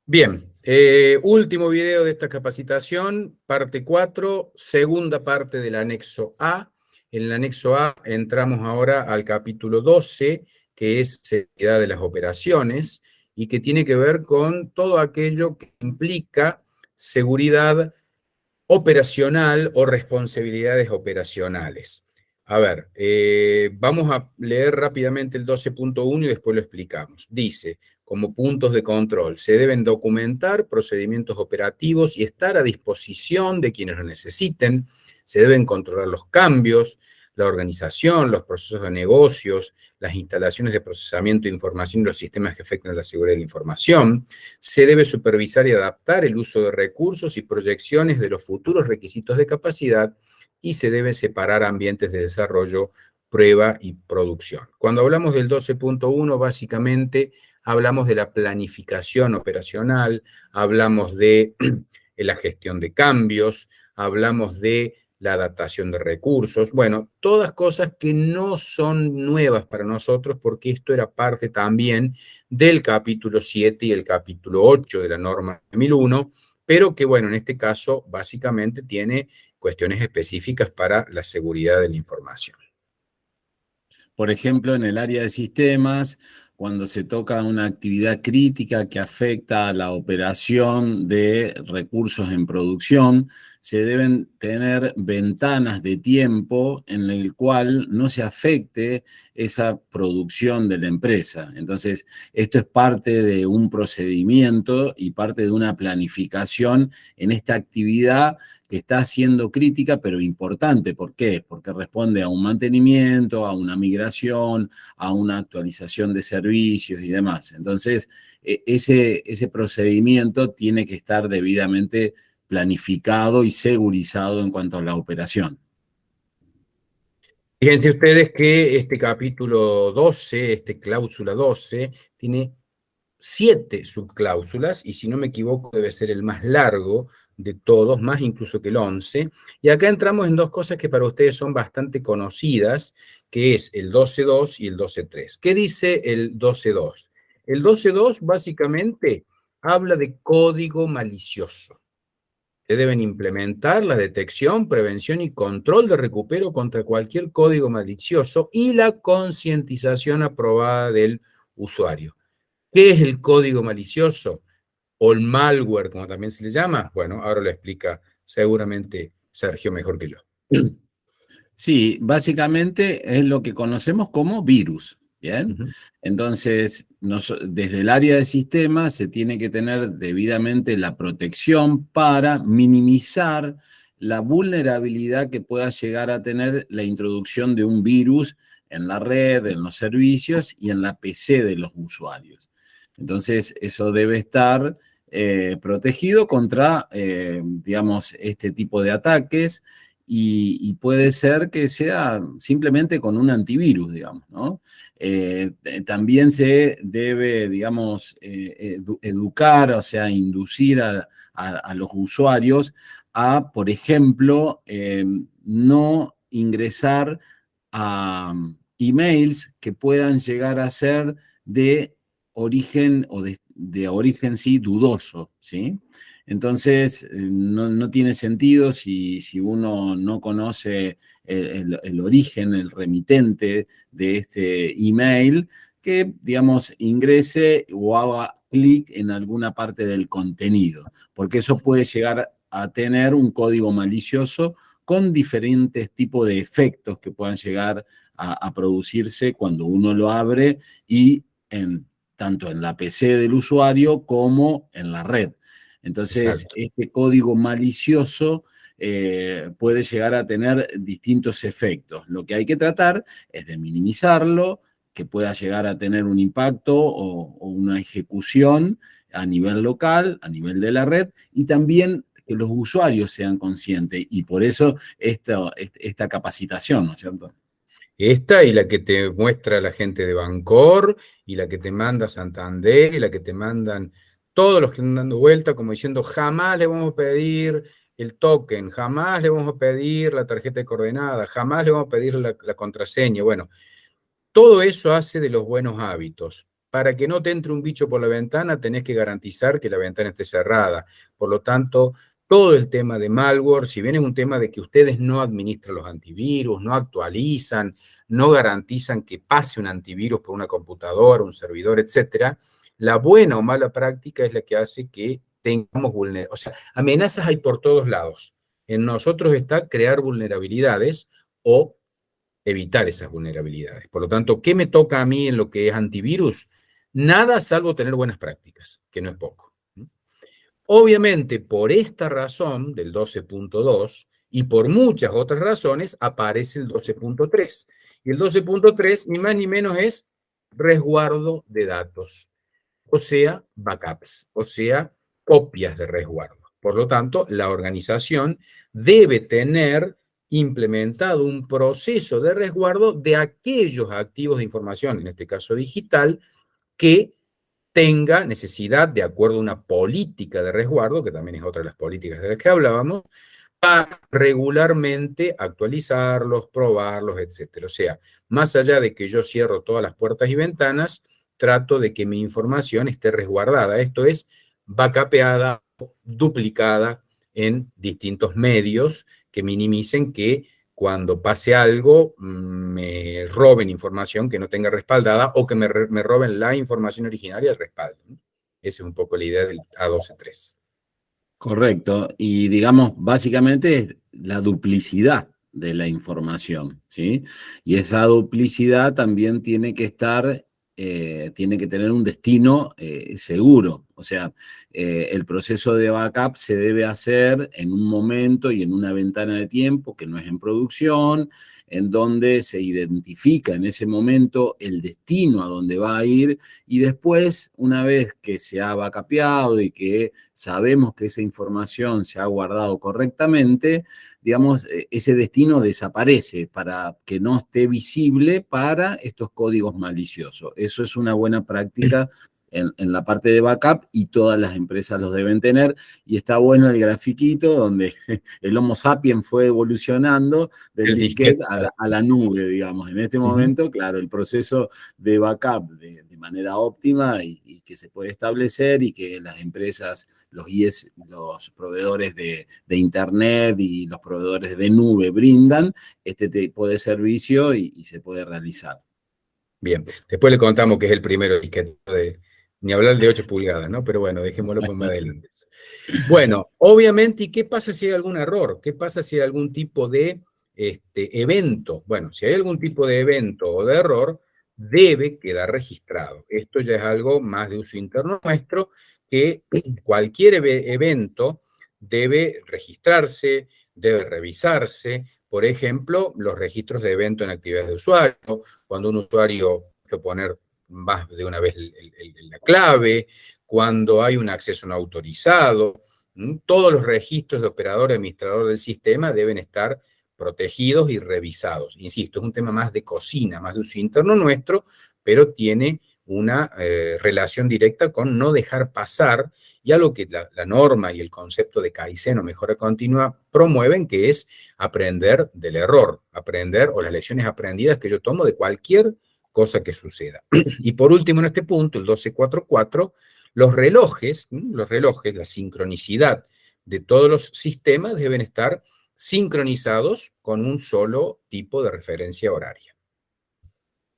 Bien, último video de esta capacitación, parte 4, segunda parte del anexo A. En el anexo A entramos ahora al capítulo 12, que es seguridad de las operaciones, y que tiene que ver con todo aquello que implica seguridad operacional o responsabilidades operacionales. A ver, vamos a leer rápidamente el 12.1 y después lo explicamos. Dice, como puntos de control, se deben documentar procedimientos operativos y estar a disposición de quienes lo necesiten. Se deben controlar los cambios, la organización, los procesos de negocios, las instalaciones de procesamiento de información y los sistemas que afectan a la seguridad de la información. Se debe supervisar y adaptar el uso de recursos y proyecciones de los futuros requisitos de capacidad y se deben separar ambientes de desarrollo, prueba y producción. Cuando hablamos del 12.1, básicamente hablamos de la planificación operacional, hablamos de la gestión de cambios, hablamos de la adaptación de recursos, bueno, todas cosas que no son nuevas para nosotros porque esto era parte también del capítulo 7 y el capítulo 8 de la norma 2001, pero que bueno, en este caso básicamente tiene cuestiones específicas para la seguridad de la información. Por ejemplo, en el área de sistemas, cuando se toca una actividad crítica que afecta a la operación de recursos en producción, se deben tener ventanas de tiempo en el cual no se afecte esa producción de la empresa. Entonces, esto es parte de un procedimiento y parte de una planificación en esta actividad que está siendo crítica, pero importante. ¿Por qué? Porque responde a un mantenimiento, a una migración, a una actualización de servicios y demás. Entonces, ese procedimiento tiene que estar debidamente planificado y segurizado en cuanto a la operación. Fíjense ustedes que este capítulo 12, este cláusula 12, tiene 7 subcláusulas, y si no me equivoco debe ser el más largo de todos, más incluso que el 11, y acá entramos en dos cosas que para ustedes son bastante conocidas, que es el 12.2 y el 12.3. ¿Qué dice el 12.2? El 12.2 básicamente habla de código malicioso. Se deben implementar la detección, prevención y control de recupero contra cualquier código malicioso y la concientización aprobada del usuario. ¿Qué es el código malicioso? O el malware, como también se le llama. Bueno, ahora lo explica seguramente Sergio mejor que yo. Sí, básicamente es lo que conocemos como virus, ¿bien? Ujú. Entonces, desde el área de sistemas se tiene que tener debidamente la protección para minimizar la vulnerabilidad que pueda llegar a tener la introducción de un virus en la red, en los servicios y en la PC de los usuarios. Entonces, eso debe estar protegido contra, digamos, este tipo de ataques y puede ser que sea simplemente con un antivirus, digamos, ¿no? También se debe, digamos, educar, o sea, inducir a los usuarios a, por ejemplo, no ingresar a emails que puedan llegar a ser de origen o de origen sí dudoso, ¿sí? Entonces, no tiene sentido si uno no conoce el origen, el remitente de este email, que, digamos, ingrese o haga clic en alguna parte del contenido, porque eso puede llegar a tener un código malicioso con diferentes tipos de efectos que puedan llegar a producirse cuando uno lo abre y tanto en la PC del usuario como en la red. Entonces, Exacto. este código malicioso puede llegar a tener distintos efectos. Lo que hay que tratar es de minimizarlo, que pueda llegar a tener un impacto o una ejecución a nivel local, a nivel de la red, y también que los usuarios sean conscientes. Y por eso esta capacitación, ¿no es cierto? Esta y la que te muestra la gente de Bancor, y la que te manda Santander, y la que te mandan todos los que están dando vuelta, como diciendo, jamás le vamos a pedir el token, jamás le vamos a pedir la tarjeta de coordenada, jamás le vamos a pedir la contraseña. Bueno, todo eso hace de los buenos hábitos. para que no te entre un bicho por la ventana, tenés que garantizar que la ventana esté cerrada. Por lo tanto, todo el tema de malware, si bien es un tema de que ustedes no administran los antivirus, no actualizan, no garantizan que pase un antivirus por una computadora, un servidor, etcétera, la buena o mala práctica es la que hace que tengamos vulnerabilidades. O sea, amenazas hay por todos lados. En nosotros está crear vulnerabilidades o evitar esas vulnerabilidades. Por lo tanto, ¿qué me toca a mí en lo que es antivirus? Nada salvo tener buenas prácticas, que no es poco. Obviamente, por esta razón del 12.2 y por muchas otras razones, aparece el 12.3. Y el 12.3, ni más ni menos, es resguardo de datos, o sea, backups, o sea, copias de resguardo. Por lo tanto, la organización debe tener implementado un proceso de resguardo de aquellos activos de información, en este caso digital, que tenga necesidad, de acuerdo a una política de resguardo, que también es otra de las políticas de las que hablábamos, para regularmente actualizarlos, probarlos, etcétera. O sea, más allá de que yo cierro todas las puertas y ventanas, trato de que mi información esté resguardada. Esto es backupeada, duplicada en distintos medios que minimicen que cuando pase algo me roben información que no tenga respaldada o que me roben la información original y el respaldo. Esa es un poco la idea del A12.3. Correcto, y digamos, básicamente es la duplicidad de la información, ¿sí? Y esa duplicidad también tiene que estar, tiene que tener un destino seguro. O sea, el proceso de backup se debe hacer en un momento y en una ventana de tiempo que no es en producción, en donde se identifica en ese momento el destino a donde va a ir, y después, una vez que se ha backupeado y que sabemos que esa información se ha guardado correctamente, digamos, ese destino desaparece para que no esté visible para estos códigos maliciosos. Eso es una buena práctica en la parte de backup, y todas las empresas los deben tener. Y está bueno el grafiquito donde el Homo sapiens fue evolucionando del El disquete disquete. a la nube, digamos. En este momento, claro, el proceso de backup de manera óptima y que se puede establecer, y que las empresas, los IS, los proveedores de Internet y los proveedores de nube brindan este tipo de servicio, y se puede realizar. Bien, después le contamos que es el primero disquete de, ni hablar de 8 pulgadas, ¿no? Pero bueno, dejémoslo por más adelante. Bueno, obviamente, ¿y qué pasa si hay algún error? ¿Qué pasa si hay algún tipo de evento? Bueno, si hay algún tipo de evento o de error, debe quedar registrado. Esto ya es algo más de uso interno nuestro, que cualquier evento debe registrarse, debe revisarse. Por ejemplo, los registros de evento en actividades de usuario, cuando un usuario quiere poner más de una vez la clave, cuando hay un acceso no autorizado. Todos los registros de operador administrador del sistema deben estar protegidos y revisados. Insisto, es un tema más de cocina, más de uso interno nuestro, pero tiene una relación directa con no dejar pasar, y algo que la norma y el concepto de Kaizen o mejora continua promueven, que es aprender del error, aprender o las lecciones aprendidas que yo tomo de cualquier cosa que suceda. Y por último, en este punto, el 12.4.4, los relojes, la sincronicidad de todos los sistemas deben estar sincronizados con un solo tipo de referencia horaria.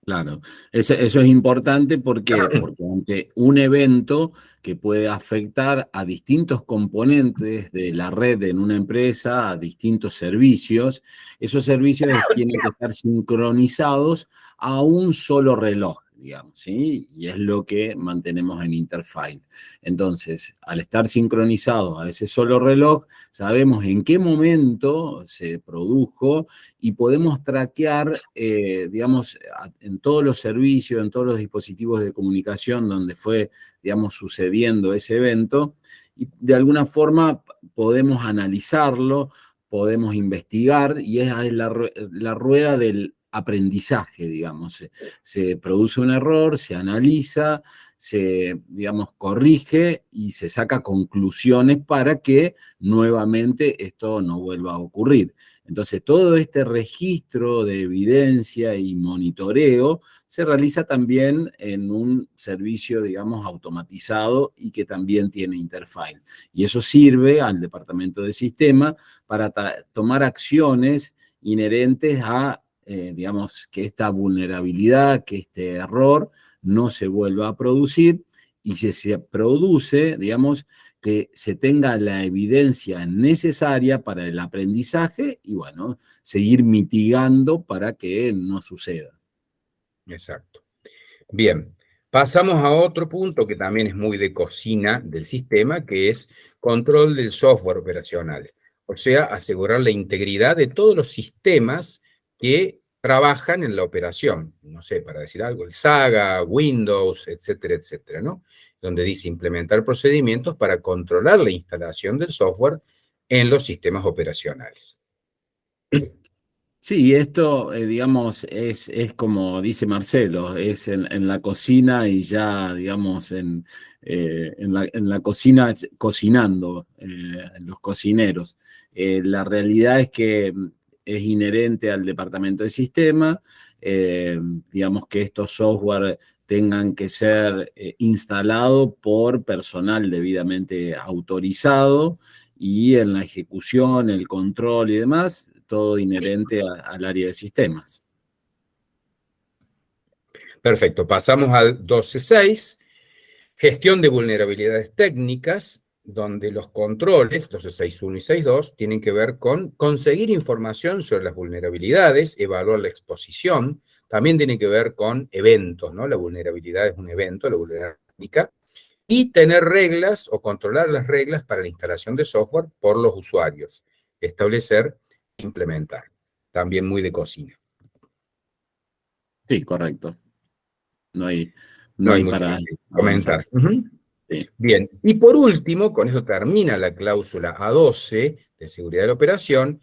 Claro, eso es importante porque ante un evento que puede afectar a distintos componentes de la red en una empresa, a distintos servicios, esos servicios tienen que estar sincronizados a un solo reloj, digamos, ¿sí? Y es lo que mantenemos en Interfile. Entonces, al estar sincronizados a ese solo reloj, sabemos en qué momento se produjo, y podemos traquear, digamos, en todos los servicios, en todos los dispositivos de comunicación donde fue, digamos, sucediendo ese evento, y de alguna forma podemos analizarlo, podemos investigar, y esa es la rueda del aprendizaje, digamos. Se produce un error, se analiza, se, digamos, corrige y se saca conclusiones para que nuevamente esto no vuelva a ocurrir. Entonces, todo este registro de evidencia y monitoreo se realiza también en un servicio, digamos, automatizado y que también tiene Interfile. Y eso sirve al departamento de sistema para tomar acciones inherentes a, digamos, que esta vulnerabilidad, que este error no se vuelva a producir, y si se produce, digamos, que se tenga la evidencia necesaria para el aprendizaje y, bueno, seguir mitigando para que no suceda. Exacto. Bien, pasamos a otro punto que también es muy de cocina del sistema, que es control del software operacional. O sea, asegurar la integridad de todos los sistemas que trabajan en la operación. No sé, para decir algo, el Saga, Windows, etcétera, etcétera, ¿no? Donde dice implementar procedimientos para controlar la instalación del software en los sistemas operacionales. Sí, esto, digamos, es como dice Marcelo, es en la cocina y ya, digamos, en la cocina cocinando, los cocineros. La realidad es que es inherente al departamento de sistema, digamos que estos software tengan que ser instalados por personal debidamente autorizado y en la ejecución, el control y demás, todo inherente al área de sistemas. Perfecto, pasamos al 12.6, gestión de vulnerabilidades técnicas, donde los controles, 12.6.1 y 6.2, tienen que ver con conseguir información sobre las vulnerabilidades, evaluar la exposición, también tiene que ver con eventos, ¿no? La vulnerabilidad es un evento, la vulnerabilidad técnica, y tener reglas o controlar las reglas para la instalación de software por los usuarios, establecer e implementar. También muy de cocina. Sí, correcto. No hay, No no hay hay mucho para más que avanzar. comentar. Ujú. Sí. Bien, y por último, con eso termina la cláusula A12 de seguridad de la operación,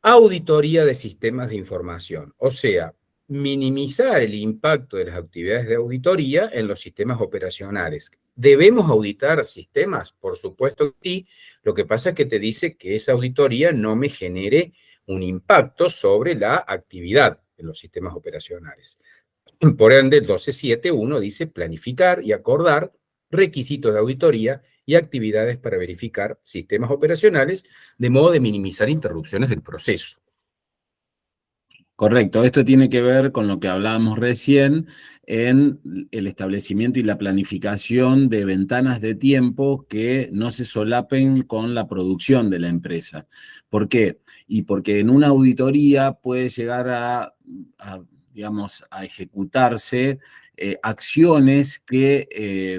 auditoría de sistemas de información, o sea, minimizar el impacto de las actividades de auditoría en los sistemas operacionales. ¿Debemos auditar sistemas? Por supuesto que sí. Lo que pasa es que te dice que esa auditoría no me genere un impacto sobre la actividad en los sistemas operacionales. Por ende, 12.7.1 dice planificar y acordar requisitos de auditoría y actividades para verificar sistemas operacionales de modo de minimizar interrupciones del proceso. Correcto, esto tiene que ver con lo que hablábamos recién en el establecimiento y la planificación de ventanas de tiempo que no se solapen con la producción de la empresa. ¿Por qué? Y porque en una auditoría puede llegar digamos, a ejecutarse acciones que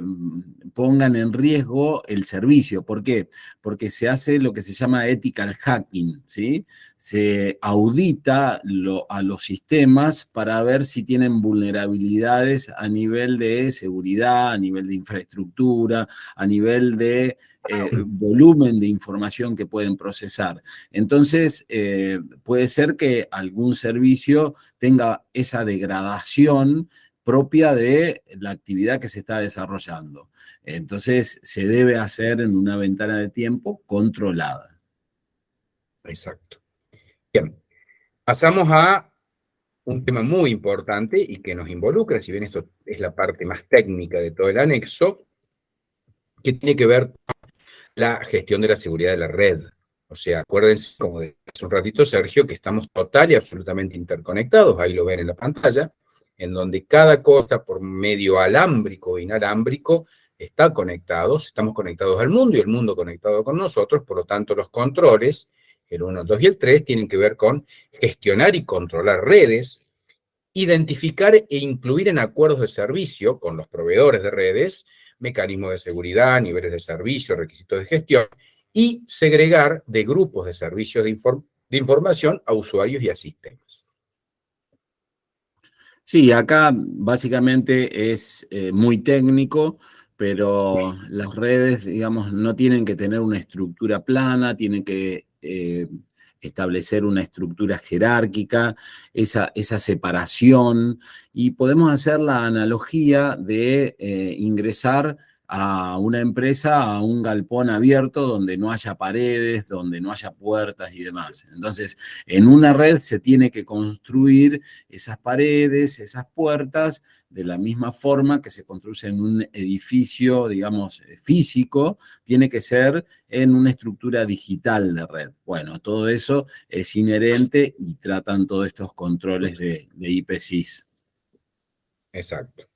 pongan en riesgo el servicio. ¿Por qué? Porque se hace lo que se llama ethical hacking, ¿sí? Se audita a los sistemas para ver si tienen vulnerabilidades a nivel de seguridad, a nivel de infraestructura, a nivel de volumen de información que pueden procesar. Entonces, puede ser que algún servicio tenga esa degradación propia de la actividad que se está desarrollando. Entonces, se debe hacer en una ventana de tiempo controlada. Exacto. Bien, pasamos a un tema muy importante y que nos involucra, si bien esto es la parte más técnica de todo el anexo, que tiene que ver con la gestión de la seguridad de la red. O sea, acuérdense, como decía hace un ratito Sergio, que estamos total y absolutamente interconectados, ahí lo ven en la pantalla, en donde cada cosa por medio alámbrico o inalámbrico está conectados, estamos conectados al mundo y el mundo conectado con nosotros, por lo tanto los controles, el 1, el 2 y el 3, tienen que ver con gestionar y controlar redes, identificar e incluir en acuerdos de servicio con los proveedores de redes, mecanismos de seguridad, niveles de servicio, requisitos de gestión, y segregar de grupos de servicios de información a usuarios y a sistemas. Sí, acá básicamente es muy técnico, pero las redes, digamos, no tienen que tener una estructura plana, tienen que establecer una estructura jerárquica, esa separación, y podemos hacer la analogía de ingresar a una empresa a un galpón abierto donde no haya paredes, donde no haya puertas y demás. Entonces, en una red se tiene que construir esas paredes, esas puertas, de la misma forma que se construye en un edificio, digamos, físico, tiene que ser en una estructura digital de red. Bueno, todo eso es inherente y tratan todos estos controles de IPsys. Exacto.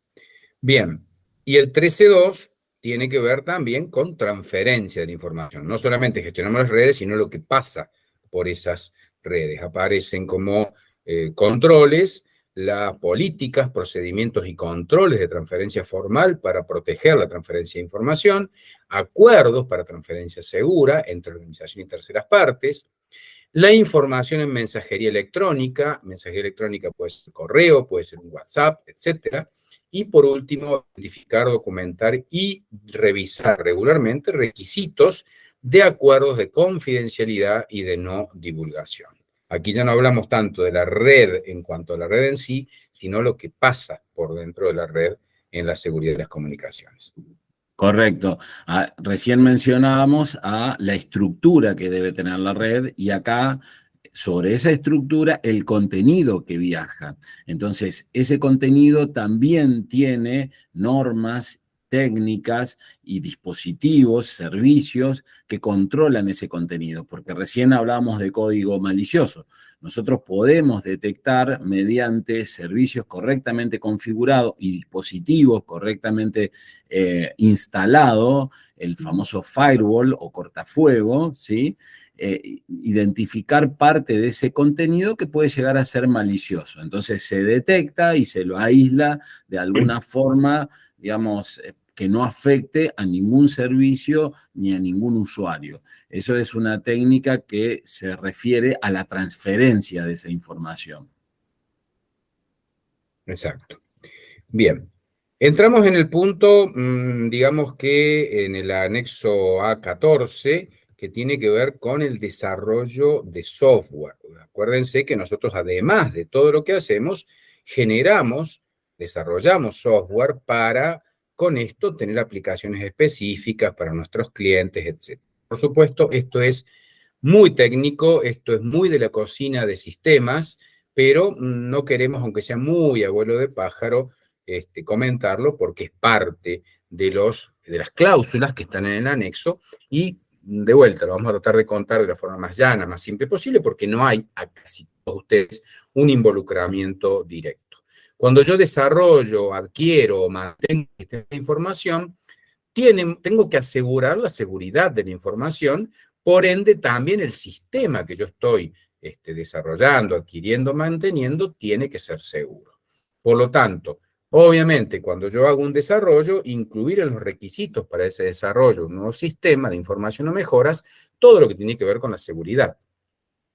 Bien, y el 13.2 tiene que ver también con transferencia de la información. No solamente gestionamos las redes, sino lo que pasa por esas redes. Aparecen como controles las políticas, procedimientos y controles de transferencia formal para proteger la transferencia de información, acuerdos para transferencia segura entre organización y terceras partes, la información en mensajería electrónica puede ser correo, puede ser un WhatsApp, etcétera. Y por último, identificar, documentar y revisar regularmente requisitos de acuerdos de confidencialidad y de no divulgación. Aquí ya no hablamos tanto de la red en cuanto a la red en sí, sino lo que pasa por dentro de la red en la seguridad de las comunicaciones. Correcto. Recién mencionábamos a la estructura que debe tener la red y acá sobre esa estructura el contenido que viaja. Entonces, ese contenido también tiene normas, técnicas y dispositivos, servicios que controlan ese contenido, porque recién hablamos de código malicioso. Nosotros podemos detectar mediante servicios correctamente configurados y dispositivos correctamente instalados, el famoso firewall o cortafuego, ¿sí? Identificar parte de ese contenido que puede llegar a ser malicioso. Entonces se detecta y se lo aísla de alguna forma, digamos, que no afecte a ningún servicio ni a ningún usuario. Eso es una técnica que se refiere a la transferencia de esa información. Exacto. Bien. Entramos en el punto, digamos que en el anexo A14, que tiene que ver con el desarrollo de software. Acuérdense que nosotros, además de todo lo que hacemos, desarrollamos software para, con esto, tener aplicaciones específicas para nuestros clientes, etc. Por supuesto, esto es muy técnico, esto es muy de la cocina de sistemas, pero no queremos, aunque sea muy abuelo de pájaro, comentarlo porque es parte de las cláusulas que están en el anexo y de vuelta lo vamos a tratar de contar de la forma más llana, más simple posible, porque no hay a casi todos ustedes un involucramiento directo. Cuando yo desarrollo, adquiero o mantengo esta información, tengo que asegurar la seguridad de la información, por ende también el sistema que yo estoy desarrollando, adquiriendo, manteniendo, tiene que ser seguro. Por lo tanto, obviamente, cuando yo hago un desarrollo, incluir en los requisitos para ese desarrollo un nuevo sistema de información o mejoras, todo lo que tiene que ver con la seguridad.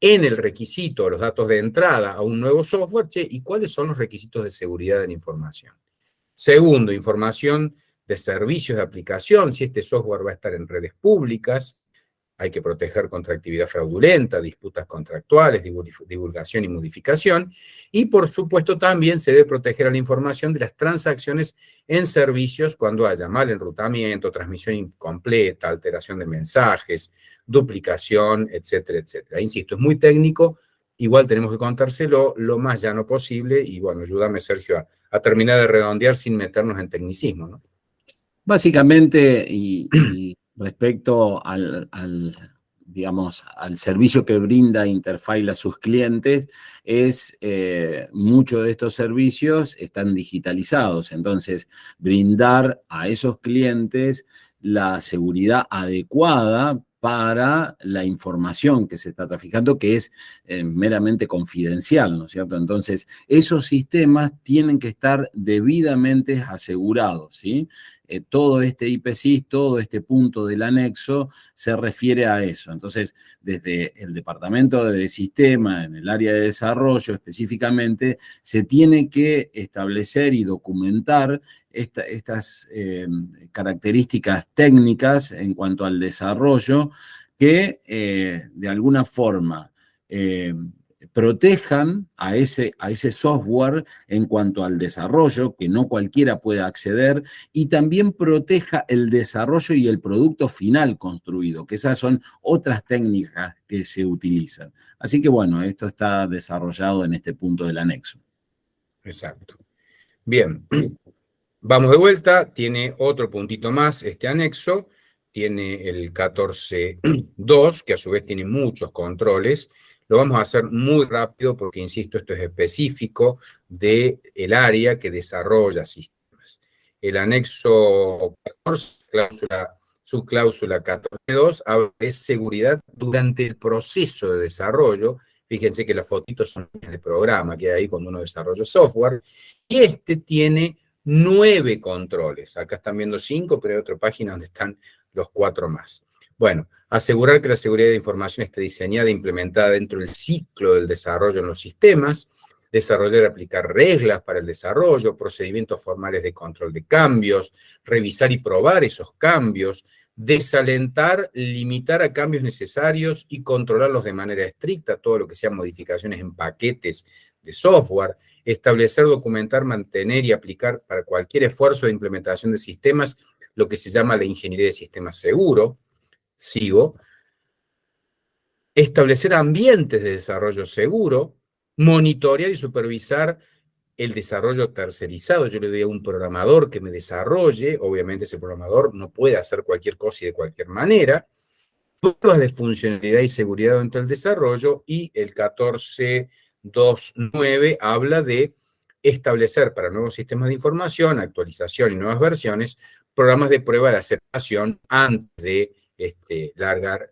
En el requisito, los datos de entrada a un nuevo software, ¿y cuáles son los requisitos de seguridad de la información? Segundo, información de servicios de aplicación, si este software va a estar en redes públicas, hay que proteger contra actividad fraudulenta, disputas contractuales, divulgación y modificación, y por supuesto también se debe proteger a la información de las transacciones en servicios cuando haya mal enrutamiento, transmisión incompleta, alteración de mensajes, duplicación, etcétera, etcétera. Insisto, es muy técnico, igual tenemos que contárselo lo más llano posible, y bueno, ayúdame Sergio a terminar de redondear sin meternos en tecnicismo, ¿no? Básicamente, y respecto digamos, al servicio que brinda Interfile a sus clientes, muchos de estos servicios están digitalizados. Entonces, brindar a esos clientes la seguridad adecuada para la información que se está traficando, que es meramente confidencial, ¿no es cierto? Entonces, esos sistemas tienen que estar debidamente asegurados, ¿sí? Todo este IPsys, todo este punto del anexo se refiere a eso. Entonces, desde el departamento de sistema, en el área de desarrollo específicamente, se tiene que establecer y documentar estas características técnicas en cuanto al desarrollo que de alguna forma protejan a ese software en cuanto al desarrollo, que no cualquiera pueda acceder, y también proteja el desarrollo y el producto final construido, que esas son otras técnicas que se utilizan. Así que bueno, esto está desarrollado en este punto del anexo. Exacto. Bien, vamos de vuelta, tiene otro puntito más este anexo, tiene el 14.2, que a su vez tiene muchos controles. Lo vamos a hacer muy rápido porque, insisto, esto es específico del área que desarrolla sistemas. El anexo 14, subcláusula 14.2, habla de seguridad durante el proceso de desarrollo. Fíjense que las fotitos son de programa que hay cuando uno desarrolla software. Y este tiene 9 controles. Acá están viendo 5, pero hay otra página donde están los 4 más. Bueno, asegurar que la seguridad de información esté diseñada e implementada dentro del ciclo del desarrollo en los sistemas, desarrollar y aplicar reglas para el desarrollo, procedimientos formales de control de cambios, revisar y probar esos cambios, desalentar, limitar a cambios necesarios y controlarlos de manera estricta, todo lo que sean modificaciones en paquetes de software, establecer, documentar, mantener y aplicar para cualquier esfuerzo de implementación de sistemas lo que se llama la ingeniería de sistemas seguro, SIGO, establecer ambientes de desarrollo seguro, monitorear y supervisar el desarrollo tercerizado. Yo le doy a un programador que me desarrolle, obviamente ese programador no puede hacer cualquier cosa y de cualquier manera, pruebas de funcionalidad y seguridad dentro del desarrollo, y el 14.2.9 habla de establecer para nuevos sistemas de información, actualización y nuevas versiones, programas de prueba de aceptación antes de largar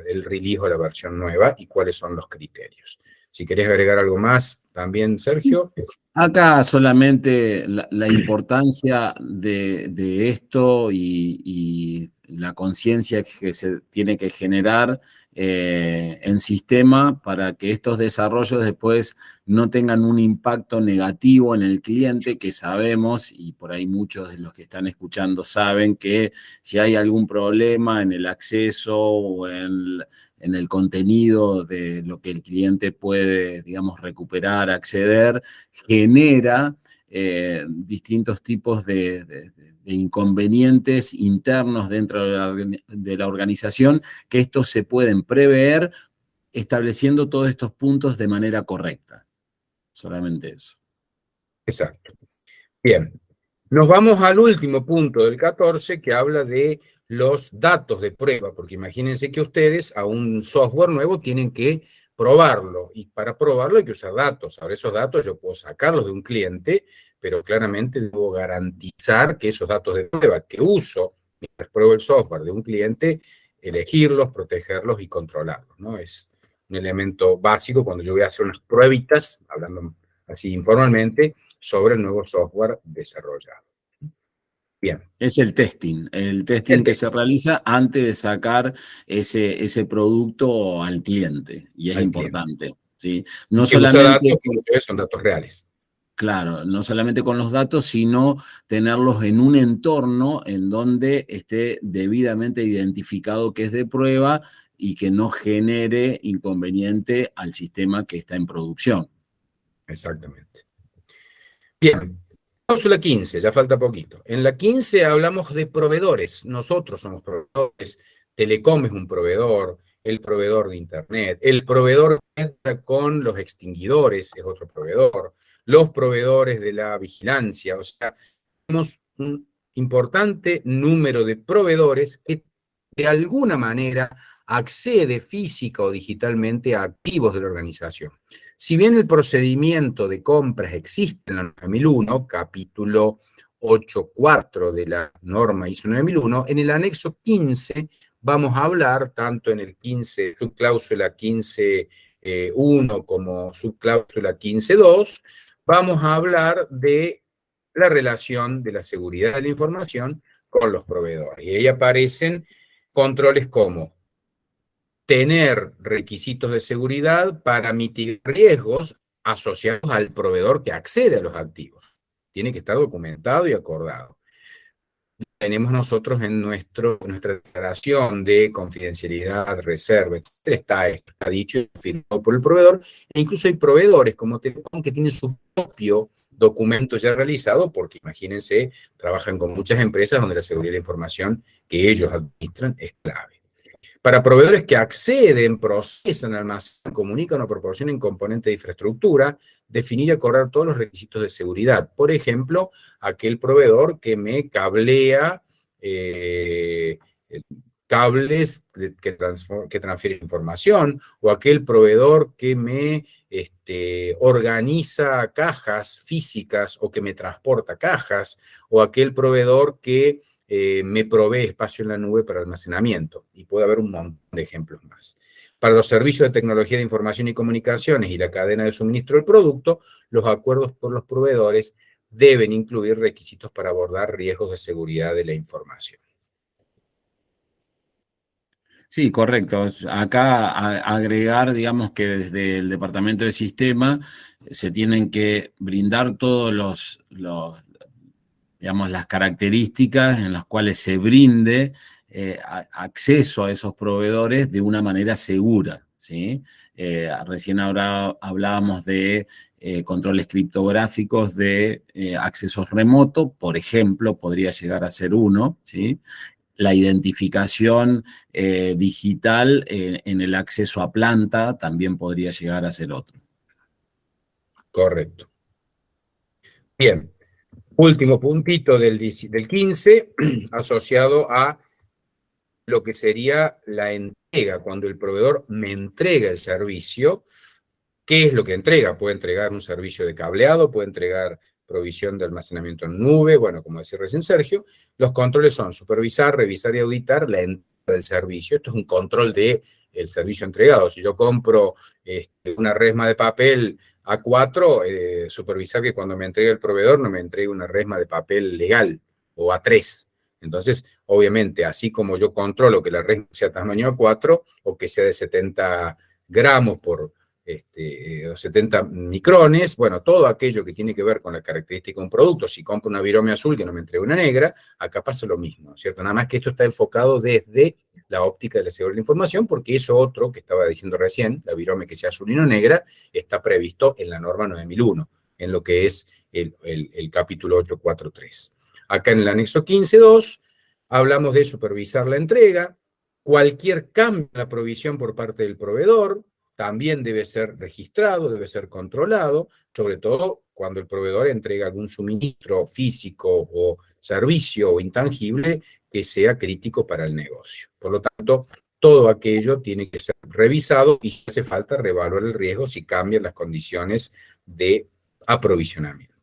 el release o la versión nueva y cuáles son los criterios. Si querés agregar algo más también, Sergio. Acá solamente la importancia de esto y la conciencia que se tiene que generar en sistema para que estos desarrollos después no tengan un impacto negativo en el cliente, que sabemos, y por ahí muchos de los que están escuchando saben que si hay algún problema en el acceso o en el contenido de lo que el cliente puede, digamos, recuperar, acceder, genera distintos tipos de inconvenientes internos dentro de la organización, que estos se pueden prever estableciendo todos estos puntos de manera correcta. Solamente eso. Exacto. Bien. Nos vamos al último punto del 14, que habla de los datos de prueba, porque imagínense que ustedes a un software nuevo tienen que probarlo, y para probarlo hay que usar datos. Ahora, esos datos yo puedo sacarlos de un cliente, pero claramente debo garantizar que esos datos de prueba que uso mientras pruebo el software de un cliente, elegirlos, protegerlos y controlarlos, ¿no? Es un elemento básico cuando yo voy a hacer unas pruebitas, hablando así informalmente, sobre el nuevo software desarrollado. Bien. Es el testing que se realiza antes de sacar ese producto al cliente, y es importante, ¿sí? No que usa solamente, datos que muchas veces son datos reales. claro, no solamente con los datos, sino tenerlos en un entorno en donde esté debidamente identificado que es de prueba y que no genere inconveniente al sistema que está en producción. Exactamente. Bien, cláusula 15, ya falta poquito. En la 15 hablamos de proveedores. Nosotros somos proveedores. Telecom es un proveedor, el proveedor de Internet, el proveedor que entra con los extinguidores es otro proveedor, los proveedores de la vigilancia. O sea, tenemos un importante número de proveedores que de alguna manera accede física o digitalmente a activos de la organización. Si bien el procedimiento de compras existe en la 9001, capítulo 8.4 de la norma ISO 9001, en el anexo 15 vamos a hablar, tanto en el 15, subcláusula 15.1 como subcláusula 15.2, vamos a hablar de la relación de la seguridad de la información con los proveedores. Y ahí aparecen controles como tener requisitos de seguridad para mitigar riesgos asociados al proveedor que accede a los activos. Tiene que estar documentado y acordado. tenemos nosotros en nuestra declaración de confidencialidad, reserva, etcétera, está dicho y firmado por el proveedor, e incluso hay proveedores como Telecom que tienen su propio documento ya realizado, porque imagínense, trabajan con muchas empresas donde la seguridad de la información que ellos administran es clave. Para proveedores que acceden, procesan, almacenan, comunican o proporcionen componentes de infraestructura, definir y acordar todos los requisitos de seguridad. Por ejemplo, aquel proveedor que me cablea cables que transfieren información, o aquel proveedor que me organiza cajas físicas o que me transporta cajas, o aquel proveedor que me provee espacio en la nube para almacenamiento, y puede haber un montón de ejemplos más. Para los servicios de tecnología de información y comunicaciones y la cadena de suministro del producto, los acuerdos por los proveedores deben incluir requisitos para abordar riesgos de seguridad de la información. Sí, correcto. Acá agregar, digamos que desde el Departamento de Sistema se tienen que brindar todos digamos, las características en las cuales se brinde acceso a esos proveedores de una manera segura, ¿sí? Recién ahora hablábamos de controles criptográficos de accesos remotos, por ejemplo, podría llegar a ser uno, ¿sí? La identificación digital en el acceso a planta también podría llegar a ser otro. Correcto. Bien. Último puntito del 15, asociado a lo que sería la entrega, cuando el proveedor me entrega el servicio. ¿Qué es lo que entrega? Puede entregar un servicio de cableado, puede entregar provisión de almacenamiento en nube, bueno, como decía recién Sergio. Los controles son supervisar, revisar y auditar la entrega del servicio. Esto es un control del servicio entregado. Si yo compro una resma de papel A4, supervisar que cuando me entregue el proveedor no me entregue una resma de papel legal o A3. Entonces, obviamente, así como yo controlo que la resma sea tamaño A4 o que sea de 70 gramos por 70 micrones, bueno, todo aquello que tiene que ver con la característica de un producto. Si compro una virome azul que no me entrega una negra, acá pasa lo mismo, ¿cierto? Nada más que esto está enfocado desde la óptica de la seguridad de la información, porque eso otro que estaba diciendo recién, la virome que sea azul y no negra, está previsto en la norma 9001, en lo que es el capítulo 843. Acá en el anexo 15.2 hablamos de supervisar la entrega, cualquier cambio en la provisión por parte del proveedor también debe ser registrado, debe ser controlado, sobre todo cuando el proveedor entrega algún suministro físico o servicio o intangible que sea crítico para el negocio. Por lo tanto, todo aquello tiene que ser revisado y si hace falta reevaluar el riesgo si cambian las condiciones de aprovisionamiento.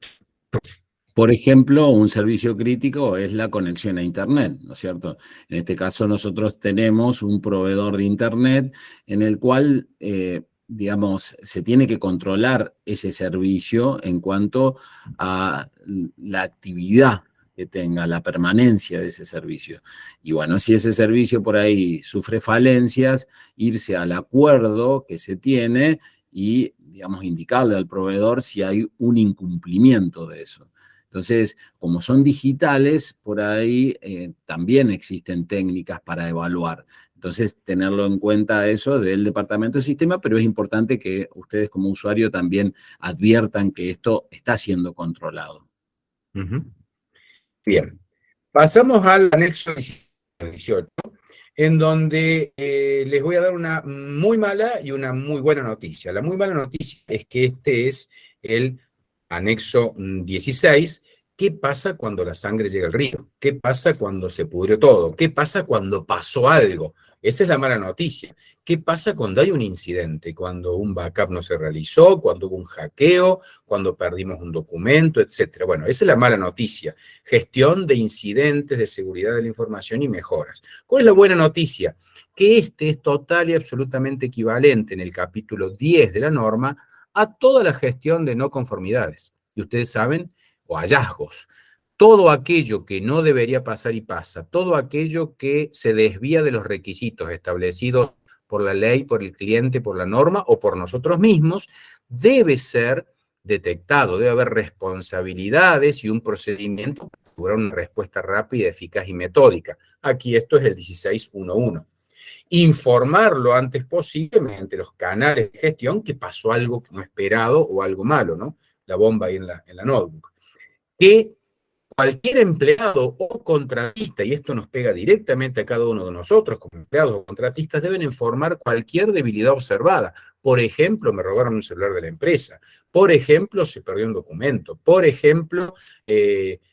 Por ejemplo, un servicio crítico es la conexión a Internet, ¿no es cierto? En este caso nosotros tenemos un proveedor de Internet en el cual, digamos, se tiene que controlar ese servicio en cuanto a la actividad que tenga, la permanencia de ese servicio. Y bueno, si ese servicio por ahí sufre falencias, irse al acuerdo que se tiene y, digamos, indicarle al proveedor si hay un incumplimiento de eso. Entonces, como son digitales, por ahí también existen técnicas para evaluar. Entonces, tenerlo en cuenta eso del Departamento de Sistema, pero es importante que ustedes como usuario también adviertan que esto está siendo controlado. Bien, pasamos al anexo 18, en donde les voy a dar una muy mala y una muy buena noticia. La muy mala noticia es que este es el anexo 16, ¿qué pasa cuando la sangre llega al río? ¿Qué pasa cuando se pudrió todo? ¿Qué pasa cuando pasó algo? Esa es la mala noticia. ¿Qué pasa cuando hay un incidente? Cuando un backup no se realizó, cuando hubo un hackeo, cuando perdimos un documento, etcétera. Bueno, esa es la mala noticia. Gestión de incidentes de seguridad de la información y mejoras. ¿Cuál es la buena noticia? Que este es total y absolutamente equivalente en el capítulo 10 de la norma a toda la gestión de no conformidades. Y ustedes saben, o hallazgos. Todo aquello que no debería pasar y pasa, todo aquello que se desvía de los requisitos establecidos por la ley, por el cliente, por la norma o por nosotros mismos, debe ser detectado, debe haber responsabilidades y un procedimiento para asegurar una respuesta rápida, eficaz y metódica. Aquí esto es el 16.1.1. Informar lo antes posible mediante los canales de gestión que pasó algo no esperado o algo malo, ¿no? La bomba ahí en la notebook. Que cualquier empleado o contratista, y esto nos pega directamente a cada uno de nosotros como empleados o contratistas, deben informar cualquier debilidad observada. Por ejemplo, me robaron un celular de la empresa. Por ejemplo, se perdió un documento. Por ejemplo,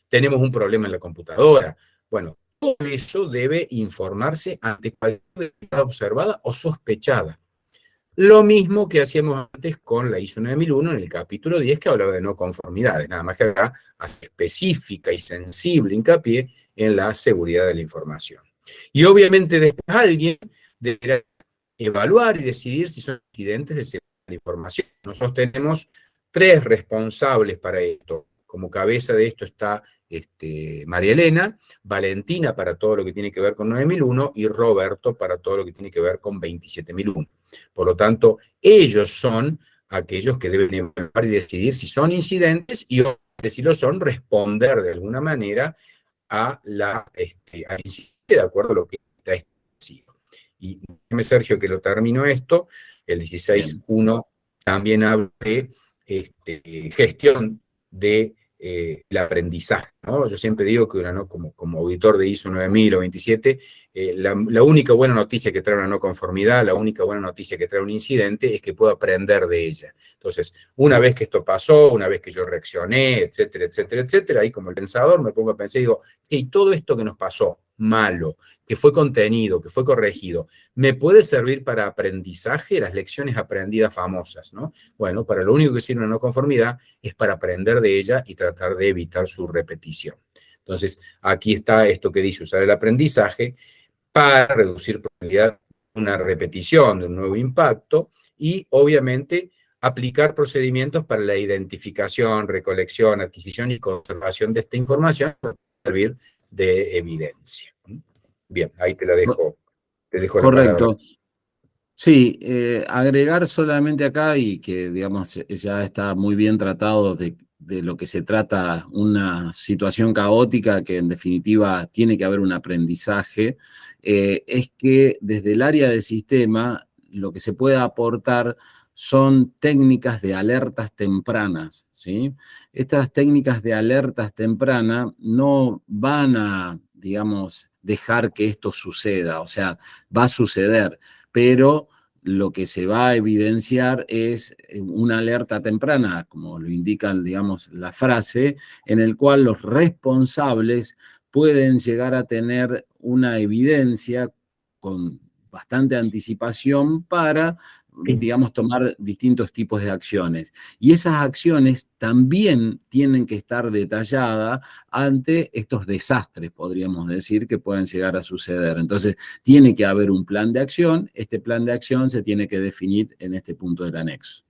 tenemos un problema en la computadora. Bueno, todo eso debe informarse ante cualquier debilidad observada o sospechada. Lo mismo que hacíamos antes con la ISO 9001 en el capítulo 10, que hablaba de no conformidades, nada más que acá hace específica y sensible hincapié en la seguridad de la información. Y obviamente después alguien deberá evaluar y decidir si son incidentes de seguridad de la información. Nosotros tenemos 3 responsables para esto. Como cabeza de esto está María Elena, Valentina para todo lo que tiene que ver con 9001 y Roberto para todo lo que tiene que ver con 27001. Por lo tanto, ellos son aquellos que deben evaluar y decidir si son incidentes y, si lo son, responder de alguna manera al incidente de acuerdo a lo que está establecido. Y déjeme, Sergio, que lo termino esto. El 16.1 también habla de gestión de el aprendizaje, ¿no? Yo siempre digo que como auditor de ISO 9000 o 27, la única buena noticia que trae una no conformidad, la única buena noticia que trae un incidente es que puedo aprender de ella. Entonces, una vez que esto pasó, una vez que yo reaccioné, etcétera, etcétera, etcétera, ahí como el pensador me pongo a pensar y digo, hey, todo esto que nos pasó, malo, que fue contenido, que fue corregido, ¿me puede servir para aprendizaje? Las lecciones aprendidas famosas, ¿no? Bueno, para lo único que sirve una no conformidad es para aprender de ella y tratar de evitar su repetición. Entonces, aquí está esto que dice usar el aprendizaje para reducir probabilidad de una repetición, de un nuevo impacto, y obviamente aplicar procedimientos para la identificación, recolección, adquisición y conservación de esta información para servir de evidencia. Bien, ahí te dejo la palabra. Correcto. Sí, agregar solamente acá y que, digamos, ya está muy bien tratado de lo que se trata una situación caótica que en definitiva tiene que haber un aprendizaje, es que desde el área del sistema lo que se puede aportar son técnicas de alertas tempranas, ¿sí? Estas técnicas de alertas tempranas no van a, digamos, dejar que esto suceda, o sea, va a suceder, pero lo que se va a evidenciar es una alerta temprana, como lo indica, digamos, la frase, en el cual los responsables pueden llegar a tener una evidencia con bastante anticipación para, digamos, tomar distintos tipos de acciones. Y esas acciones también tienen que estar detalladas ante estos desastres, podríamos decir, que pueden llegar a suceder. Entonces, tiene que haber un plan de acción. Este plan de acción se tiene que definir en este punto del anexo.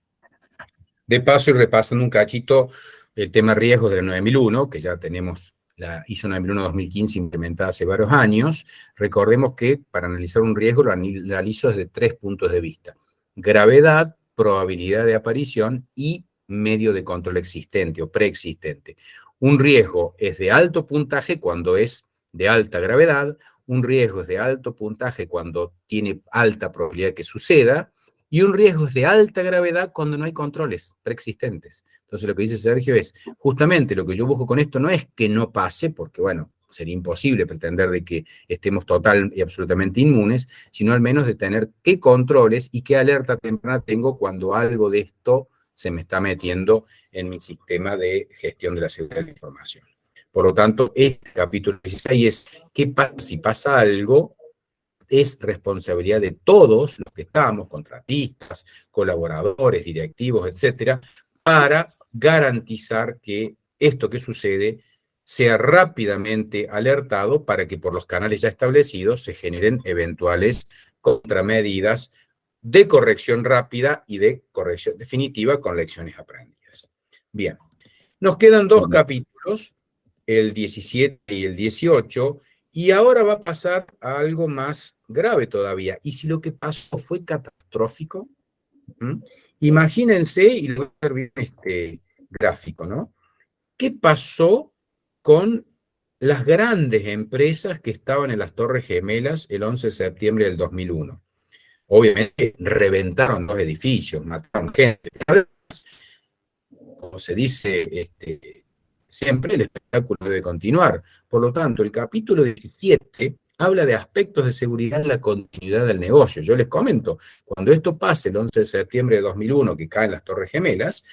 De paso, y repasando un cachito el tema riesgos de la 9001, que ya tenemos la ISO 9001-2015 implementada hace varios años, recordemos que para analizar un riesgo lo analizo desde 3 puntos de vista: gravedad, probabilidad de aparición y medio de control existente o preexistente. Un riesgo es de alto puntaje cuando es de alta gravedad, un riesgo es de alto puntaje cuando tiene alta probabilidad que suceda, y un riesgo es de alta gravedad cuando no hay controles preexistentes. Entonces lo que dice Sergio es, justamente lo que yo busco con esto no es que no pase, porque bueno, sería imposible pretender de que estemos total y absolutamente inmunes, sino al menos de tener qué controles y qué alerta temprana tengo cuando algo de esto se me está metiendo en mi sistema de gestión de la seguridad de la información. Por lo tanto, este capítulo 16 es, ¿qué pasa si pasa algo? Es responsabilidad de todos los que estamos, contratistas, colaboradores, directivos, etcétera, para garantizar que esto que sucede sea rápidamente alertado para que por los canales ya establecidos se generen eventuales contramedidas de corrección rápida y de corrección definitiva con lecciones aprendidas. Bien, nos quedan 2 capítulos, el 17 y el 18, y ahora va a pasar a algo más grave todavía. ¿Y si lo que pasó fue catastrófico? Imagínense, y lo voy a hacer bien gráfico, ¿no? ¿Qué pasó con las grandes empresas que estaban en las Torres Gemelas el 11 de septiembre del 2001. Obviamente reventaron dos edificios, mataron gente. Como se dice siempre, el espectáculo debe continuar. Por lo tanto, el capítulo 17 habla de aspectos de seguridad en la continuidad del negocio. Yo les comento, cuando esto pase el 11 de septiembre de 2001, que caen las Torres Gemelas,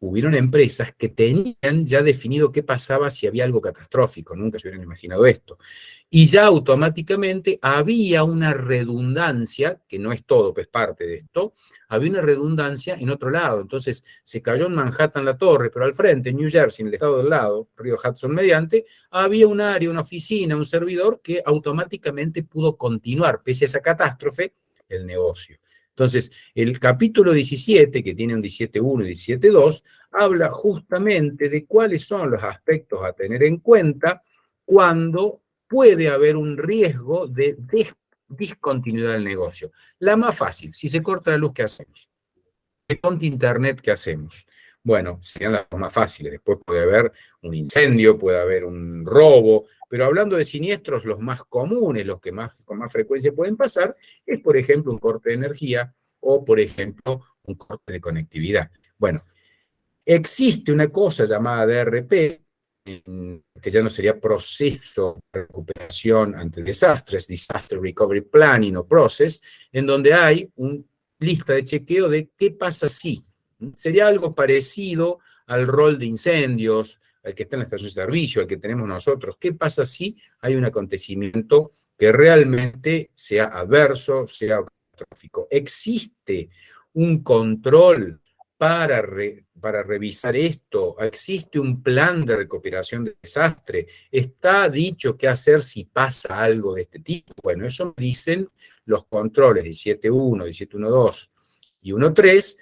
hubieron empresas que tenían ya definido qué pasaba si había algo catastrófico, nunca se hubieran imaginado esto. Y ya automáticamente había una redundancia, que no es todo, pues parte de esto, había una redundancia en otro lado. Entonces, se cayó en Manhattan la torre, pero al frente, en New Jersey, en el estado del lado, río Hudson mediante, había un área, una oficina, un servidor que automáticamente pudo continuar, pese a esa catástrofe, el negocio. Entonces, el capítulo 17, que tiene un 17.1 y 17.2, habla justamente de cuáles son los aspectos a tener en cuenta cuando puede haber un riesgo de discontinuidad del negocio. La más fácil, si se corta la luz, ¿qué hacemos? ¿Se corta internet, qué hacemos? Bueno, serían las más fáciles. Después puede haber un incendio, puede haber un robo, pero hablando de siniestros, los más comunes, los que con más frecuencia pueden pasar, es por ejemplo un corte de energía o por ejemplo un corte de conectividad. Bueno, existe una cosa llamada DRP, que ya no sería proceso de recuperación ante desastres, Disaster Recovery Planning o Process, en donde hay una lista de chequeo de qué pasa si. Sería algo parecido al rol de incendios, al que está en la estación de servicio, al que tenemos nosotros. ¿Qué pasa si hay un acontecimiento que realmente sea adverso, sea catastrófico? ¿Existe un control para revisar esto? ¿Existe un plan de recuperación de desastre? ¿Está dicho qué hacer si pasa algo de este tipo? Bueno, eso me dicen los controles 17.1, 17.1.2 y 1.3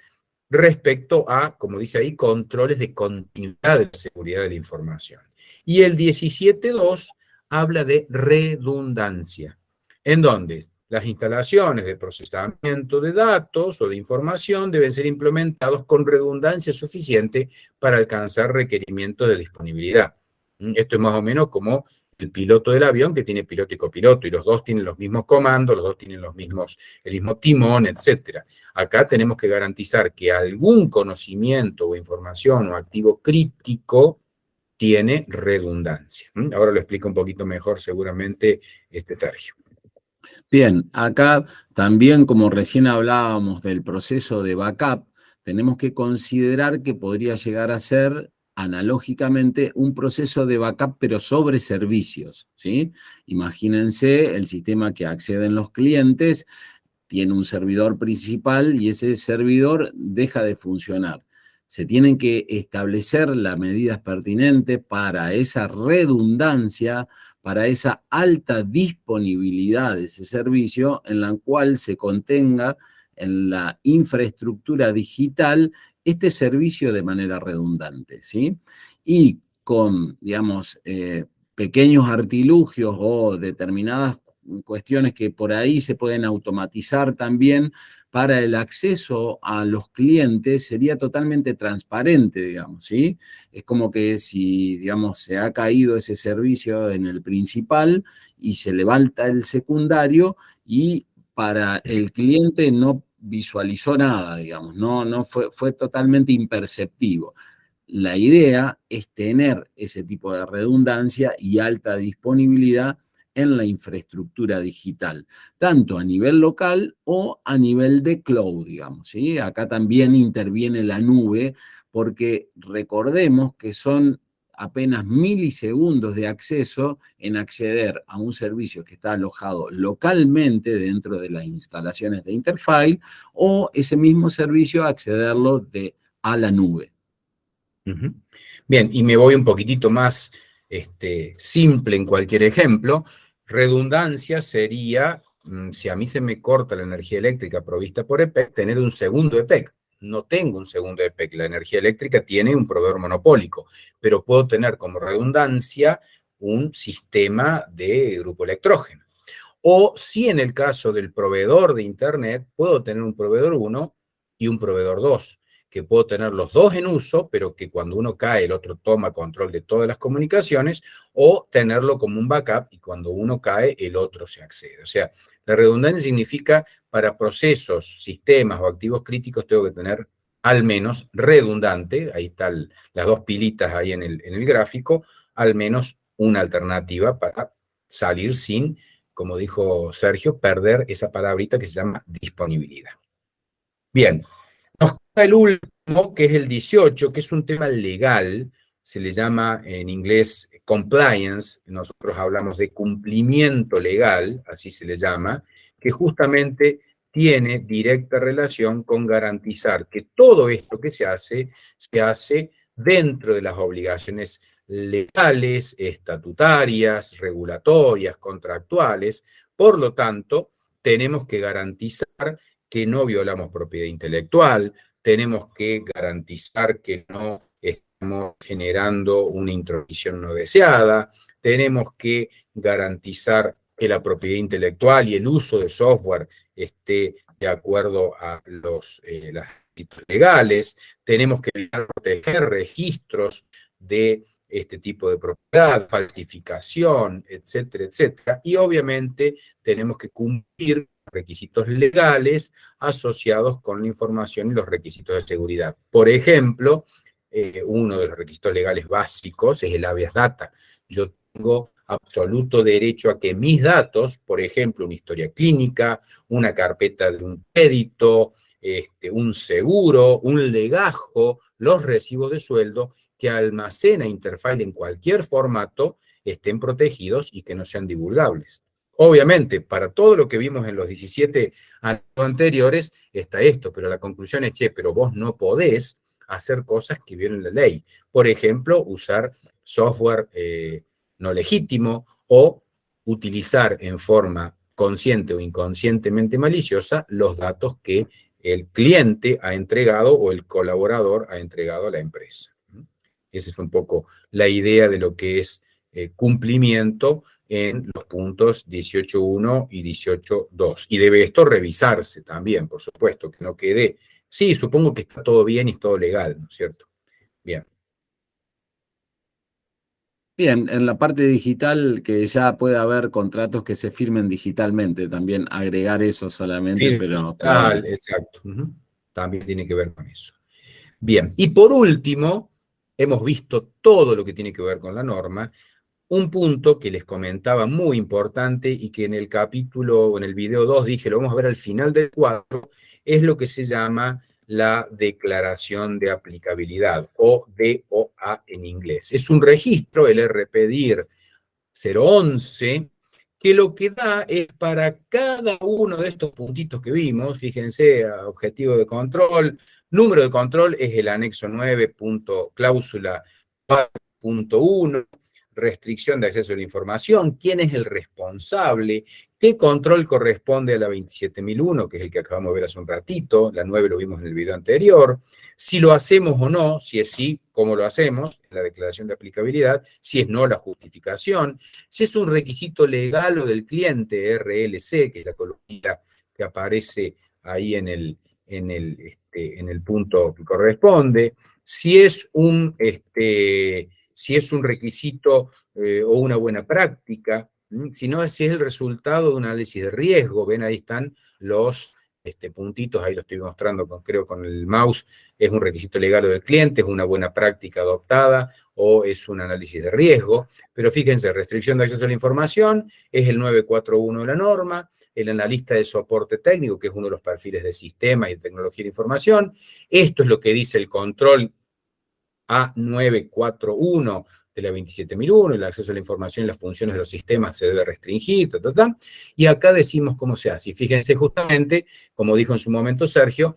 respecto a, como dice ahí, controles de continuidad de la seguridad de la información. Y el 17.2 habla de redundancia, en donde las instalaciones de procesamiento de datos o de información deben ser implementados con redundancia suficiente para alcanzar requerimientos de disponibilidad. Esto es más o menos como el piloto del avión que tiene piloto y copiloto, y los dos tienen los mismos comandos, los dos tienen el mismo timón, etc. Acá tenemos que garantizar que algún conocimiento o información o activo crítico tiene redundancia. Ahora lo explico un poquito mejor seguramente Sergio. Bien, acá también, como recién hablábamos del proceso de backup, tenemos que considerar que podría llegar a ser analógicamente un proceso de backup, pero sobre servicios, ¿sí? Imagínense el sistema que acceden los clientes, tiene un servidor principal y ese servidor deja de funcionar. Se tienen que establecer las medidas pertinentes para esa redundancia, para esa alta disponibilidad de ese servicio, en la cual se contenga en la infraestructura digital este servicio de manera redundante, ¿sí? Y con, digamos, pequeños artilugios o determinadas cuestiones que por ahí se pueden automatizar también para el acceso a los clientes, sería totalmente transparente, digamos, ¿sí? Es como que si, digamos, se ha caído ese servicio en el principal y se levanta el secundario y para el cliente no visualizó nada, digamos, no fue totalmente imperceptivo. La idea es tener ese tipo de redundancia y alta disponibilidad en la infraestructura digital, tanto a nivel local o a nivel de cloud, digamos, ¿sí? Acá también interviene la nube, porque recordemos que son apenas milisegundos de acceso en acceder a un servicio que está alojado localmente dentro de las instalaciones de Interfile, o ese mismo servicio accederlo a la nube. Bien, y me voy un poquitito más simple en cualquier ejemplo. Redundancia sería, si a mí se me corta la energía eléctrica provista por EPEC, tener un segundo EPEC. No tengo un segundo EPEC, la energía eléctrica tiene un proveedor monopólico, pero puedo tener como redundancia un sistema de grupo electrógeno. O si en el caso del proveedor de Internet, puedo tener un proveedor 1 y un proveedor 2, que puedo tener los dos en uso, pero que cuando uno cae el otro toma control de todas las comunicaciones, o tenerlo como un backup y cuando uno cae el otro se accede. O sea, la redundancia significa para procesos, sistemas o activos críticos tengo que tener al menos redundante, ahí están las dos pilitas ahí en el gráfico, al menos una alternativa para salir sin, como dijo Sergio, perder esa palabrita que se llama disponibilidad. Bien, nos queda el último, que es el 18, que es un tema legal, se le llama en inglés compliance, nosotros hablamos de cumplimiento legal, así se le llama, que justamente tiene directa relación con garantizar que todo esto que se hace dentro de las obligaciones legales, estatutarias, regulatorias, contractuales. Por lo tanto, tenemos que garantizar que no violamos propiedad intelectual, tenemos que garantizar que no estamos generando una intromisión no deseada, tenemos que garantizar que la propiedad intelectual y el uso de software esté de acuerdo a los requisitos legales, tenemos que proteger registros de este tipo de propiedad, falsificación, etcétera, etcétera, y obviamente tenemos que cumplir requisitos legales asociados con la información y los requisitos de seguridad. Por ejemplo, uno de los requisitos legales básicos es el habeas data. Yo tengo absoluto derecho a que mis datos, por ejemplo, una historia clínica, una carpeta de un crédito, un seguro, un legajo, los recibos de sueldo, que almacena Interfile en cualquier formato, estén protegidos y que no sean divulgables. Obviamente, para todo lo que vimos en los 17 años anteriores está esto, pero la conclusión es, che, pero vos no podés hacer cosas que violen la ley. Por ejemplo, usar software no legítimo o utilizar en forma consciente o inconscientemente maliciosa los datos que el cliente ha entregado o el colaborador ha entregado a la empresa. Esa es un poco la idea de lo que es cumplimiento en los puntos 18.1 y 18.2. Y debe esto revisarse también, por supuesto, que no quede... Sí, supongo que está todo bien y todo legal, ¿no es cierto? Bien. Bien, en la parte digital, que ya puede haber contratos que se firmen digitalmente, también agregar eso solamente, pero Digital, exacto. También tiene que ver con eso. Bien, y por último, hemos visto todo lo que tiene que ver con la norma. Un punto que les comentaba muy importante y que en el capítulo, en el video 2 dije, lo vamos a ver al final del cuadro, es lo que se llama la declaración de aplicabilidad, o DOA en inglés. Es un registro, el RPDIR 011, que lo que da es para cada uno de estos puntitos que vimos, fíjense, objetivo de control, número de control es el anexo 9, cláusula 4.1, restricción de acceso a la información, quién es el responsable, qué control corresponde a la 27.001, que es el que acabamos de ver hace un ratito, la 9 lo vimos en el video anterior, si lo hacemos o no, si es sí, cómo lo hacemos, la declaración de aplicabilidad, si es no, la justificación, si es un requisito legal o del cliente, RLC, que es la columnita que aparece ahí en el punto que corresponde, si es un requisito o una buena práctica, sino si es el resultado de un análisis de riesgo. Ven, ahí están los puntitos, ahí lo estoy mostrando creo con el mouse, es un requisito legal o del cliente, es una buena práctica adoptada o es un análisis de riesgo. Pero fíjense, restricción de acceso a la información es el 941 de la norma, el analista de soporte técnico, que es uno de los perfiles de sistemas y de tecnología de información. Esto es lo que dice el control A941 de la 27.001, el acceso a la información y las funciones de los sistemas se debe restringir, y acá decimos cómo se hace. Y fíjense justamente, como dijo en su momento Sergio,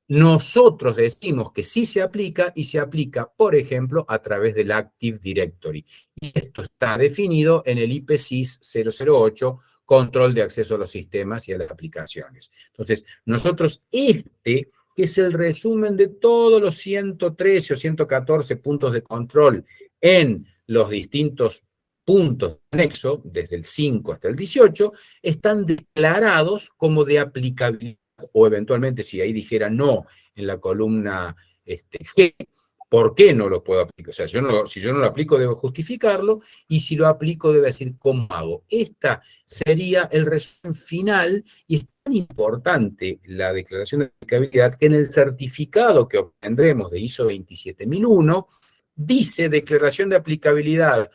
nosotros decimos que sí se aplica y se aplica, por ejemplo, a través del Active Directory. Y esto está definido en el IPsys 008, control de acceso a los sistemas y a las aplicaciones. Entonces, nosotros que es el resumen de todos los 113 o 114 puntos de control en los distintos puntos de anexo, desde el 5 hasta el 18, están declarados como de aplicabilidad, o eventualmente si ahí dijera no en la columna G. ¿Por qué no lo puedo aplicar? O sea, si yo no lo aplico, debo justificarlo, y si lo aplico, debo decir cómo hago. Esta sería el resumen final, y es tan importante la declaración de aplicabilidad que en el certificado que obtendremos de ISO 27001 dice declaración de aplicabilidad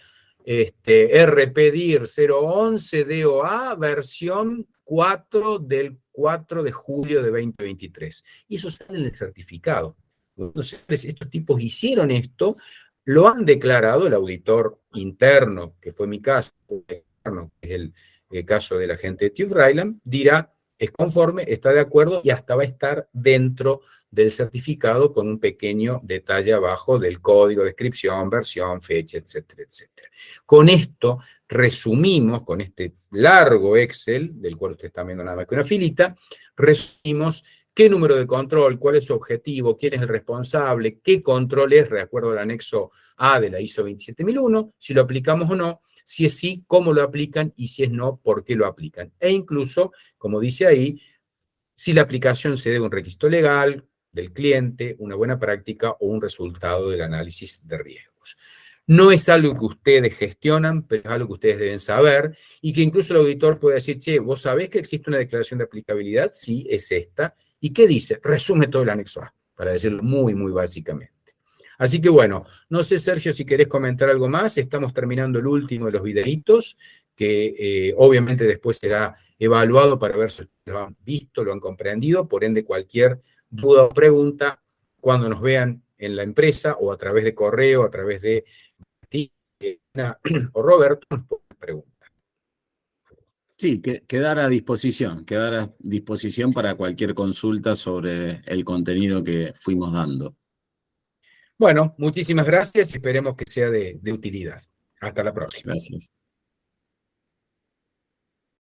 RPDIR 011 DOA versión 4 del 4 de julio de 2023. Y eso sale en el certificado. Entonces, estos tipos hicieron esto, lo han declarado el auditor interno, que fue mi caso, que es el caso del agente Tube Ryland, dirá, es conforme, está de acuerdo y hasta va a estar dentro del certificado con un pequeño detalle abajo del código, descripción, versión, fecha, etcétera, etcétera. Con esto resumimos, con este largo Excel, del cual usted está viendo nada más que una filita, resumimos qué número de control, cuál es su objetivo, quién es el responsable, qué control es, de acuerdo al anexo A de la ISO 27001, si lo aplicamos o no, si es sí, cómo lo aplican, y si es no, por qué lo aplican. E incluso, como dice ahí, si la aplicación se debe a un requisito legal del cliente, una buena práctica o un resultado del análisis de riesgos. No es algo que ustedes gestionan, pero es algo que ustedes deben saber, y que incluso el auditor puede decir, che, ¿vos sabés que existe una declaración de aplicabilidad? Sí, es esta. ¿Y qué dice? Resume todo el anexo A, para decirlo muy, muy básicamente. Así que bueno, no sé, Sergio, si querés comentar algo más. Estamos terminando el último de los videitos, que obviamente después será evaluado para ver si lo han visto, lo han comprendido. Por ende, cualquier duda o pregunta, cuando nos vean en la empresa, o a través de correo, a través de Ana o Roberto, nos pueden preguntar. Sí, quedar a disposición para cualquier consulta sobre el contenido que fuimos dando. Bueno, muchísimas gracias y esperemos que sea de utilidad. Hasta la próxima. Gracias.